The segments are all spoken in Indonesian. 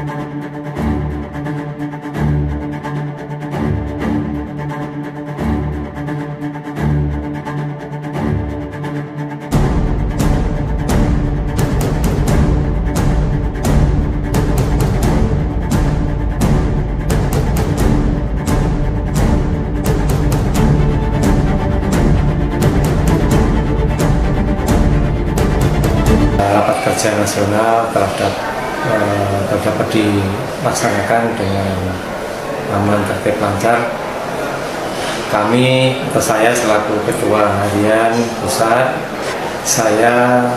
Rapat kerja nasional dapat dilaksanakan dengan aman, tertib, lancar. Kami atau saya selaku Ketua Harian Pusat, saya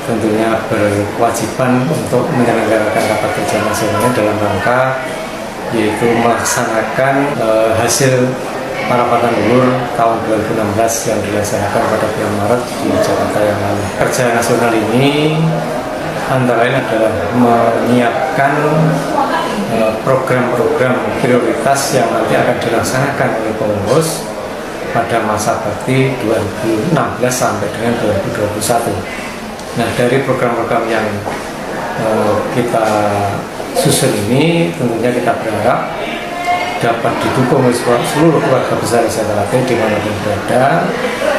tentunya berkewajiban untuk menyelenggarakan rapat kerja nasional dalam rangka yaitu melaksanakan hasil Parapatan Luhur tahun 2016 yang dilaksanakan pada bulan Maret di Jakarta yang lalu. Kerja nasional ini antara lain adalah menyiapkan program-program prioritas yang nanti akan dilaksanakan oleh pengurus pada masa bakti 2016 sampai dengan 2021. Nah, dari program-program yang kita susun ini tentunya kita berharap dapat didukung oleh seluruh keluarga besar SLT dimanapun berada,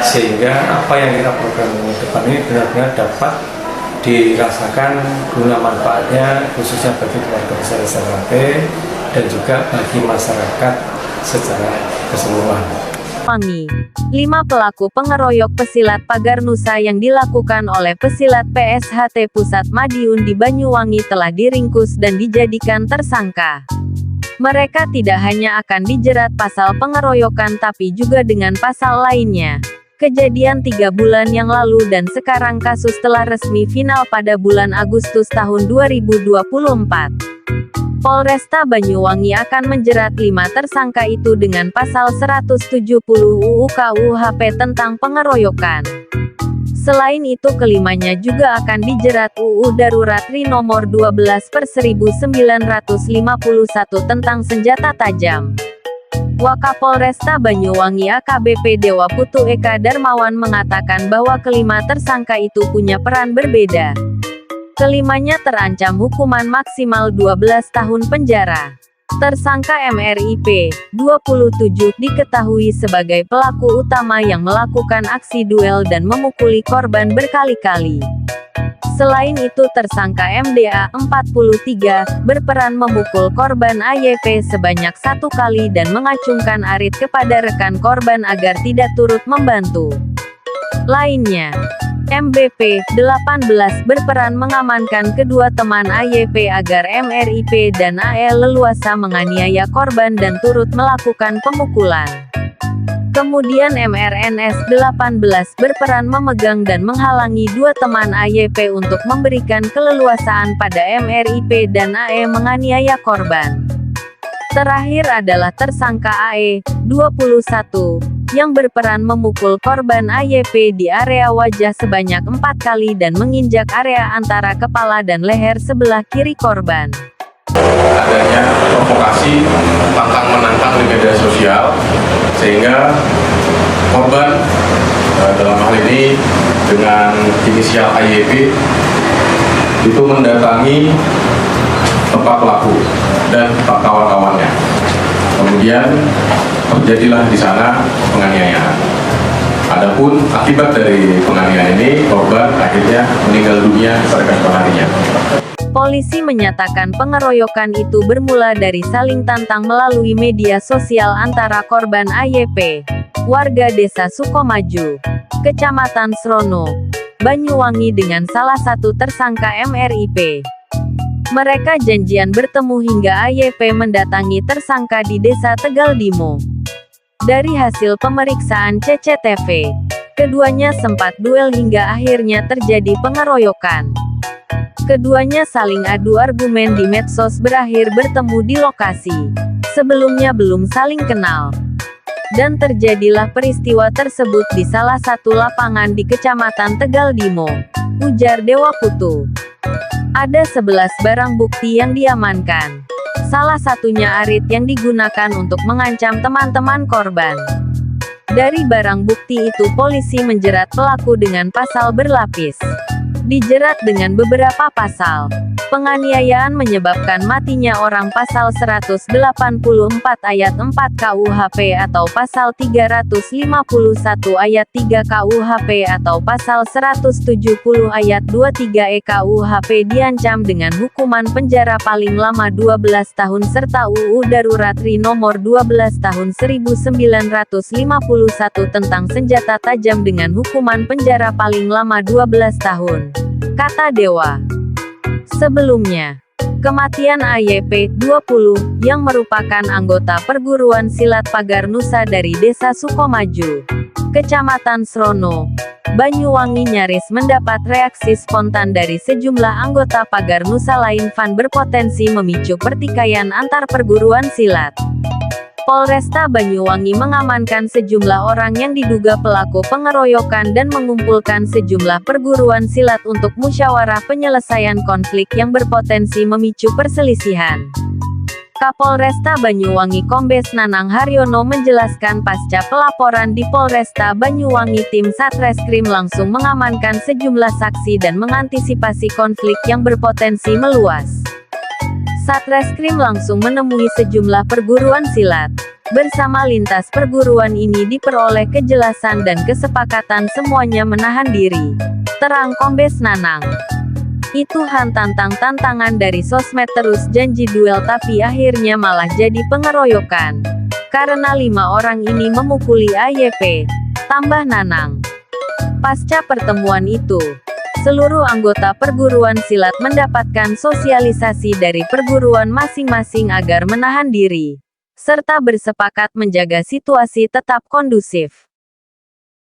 sehingga apa yang kita program ke depan ini benar-benar dapat dirasakan guna manfaatnya khususnya bagi keluarga besar SLT dan juga bagi masyarakat secara keseluruhan. Wangi. 5 pelaku pengeroyok pesilat pagar Nusa yang dilakukan oleh pesilat PSHT Pusat Madiun di Banyuwangi telah diringkus dan dijadikan tersangka. Mereka tidak hanya akan dijerat pasal pengeroyokan tapi juga dengan pasal lainnya. Kejadian 3 bulan yang lalu dan sekarang kasus telah resmi final pada bulan Agustus tahun 2024. Polresta Banyuwangi akan menjerat 5 tersangka itu dengan pasal 170 UU KUHP tentang pengeroyokan. Selain itu kelimanya juga akan dijerat UU Darurat RI nomor 12/1951 tentang senjata tajam. Wakapolresta Banyuwangi AKBP Dewa Putu Eka Darmawan mengatakan bahwa kelima tersangka itu punya peran berbeda. Kelimanya terancam hukuman maksimal 12 tahun penjara. Tersangka MRIP, 27, diketahui sebagai pelaku utama yang melakukan aksi duel dan memukuli korban berkali-kali. Selain itu tersangka MDA, 43, berperan memukul korban AYP sebanyak 1 kali dan mengacungkan arit kepada rekan korban agar tidak turut membantu. Lainnya, MBP, 18, berperan mengamankan kedua teman AYP agar MRIP dan AE leluasa menganiaya korban dan turut melakukan pemukulan. Kemudian MRNS, 18, berperan memegang dan menghalangi 2 teman AYP untuk memberikan keleluasaan pada MRIP dan AE menganiaya korban. Terakhir adalah tersangka AE, 21, yang berperan memukul korban AYP di area wajah sebanyak 4 kali dan menginjak area antara kepala dan leher sebelah kiri korban. Adanya provokasi pantang-menantang di media sosial sehingga korban dalam hal ini dengan inisial AYP itu mendatangi tempat pelaku dan kawan-kawannya. Kemudian terjadilah di sana penganiayaan. Adapun akibat dari penganiayaan ini, korban akhirnya meninggal dunia pada keesokan harinya. Polisi menyatakan pengeroyokan itu bermula dari saling tantang melalui media sosial antara korban AYP, warga desa Sukomaju, Kecamatan Srono, Banyuwangi dengan salah satu tersangka MRIP. Mereka janjian bertemu hingga AYP mendatangi tersangka di desa Tegal Dimo. Dari hasil pemeriksaan CCTV, keduanya sempat duel hingga akhirnya terjadi pengeroyokan. Keduanya saling adu argumen di medsos berakhir bertemu di lokasi. Sebelumnya belum saling kenal. Dan terjadilah peristiwa tersebut di salah satu lapangan di Kecamatan Tegal Dimo, ujar Dewa Putu. Ada 11 barang bukti yang diamankan. Salah satunya arit yang digunakan untuk mengancam teman-teman korban. Dari barang bukti itu polisi menjerat pelaku dengan pasal berlapis. dijerat dengan beberapa pasal. Penganiayaan menyebabkan matinya orang pasal 184 ayat 4 KUHP atau pasal 351 ayat 3 KUHP atau pasal 170 ayat 23 KUHP diancam dengan hukuman penjara paling lama 12 tahun serta UU Darurat RI nomor 12 tahun 1951 tentang senjata tajam dengan hukuman penjara paling lama 12 tahun. Kata Dewa. Sebelumnya, kematian AYP, 20, yang merupakan anggota perguruan silat Pagar Nusa dari Desa Sukomaju, Kecamatan Srono, Banyuwangi nyaris mendapat reaksi spontan dari sejumlah anggota Pagar Nusa lain berpotensi memicu pertikaian antar perguruan silat. Polresta Banyuwangi mengamankan sejumlah orang yang diduga pelaku pengeroyokan dan mengumpulkan sejumlah perguruan silat untuk musyawarah penyelesaian konflik yang berpotensi memicu perselisihan. Kapolresta Banyuwangi Kombes Nanang Haryono menjelaskan pasca pelaporan di Polresta Banyuwangi tim Satreskrim langsung mengamankan sejumlah saksi dan mengantisipasi konflik yang berpotensi meluas. Satreskrim langsung menemui sejumlah perguruan silat. Bersama lintas perguruan ini diperoleh kejelasan dan kesepakatan semuanya menahan diri. Terang Kombes Nanang. Itu tantangan dari sosmed terus janji duel tapi akhirnya malah jadi pengeroyokan. Karena 5 orang ini memukuli AYP. Tambah Nanang. Pasca pertemuan itu, seluruh anggota perguruan silat mendapatkan sosialisasi dari perguruan masing-masing agar menahan diri, serta bersepakat menjaga situasi tetap kondusif.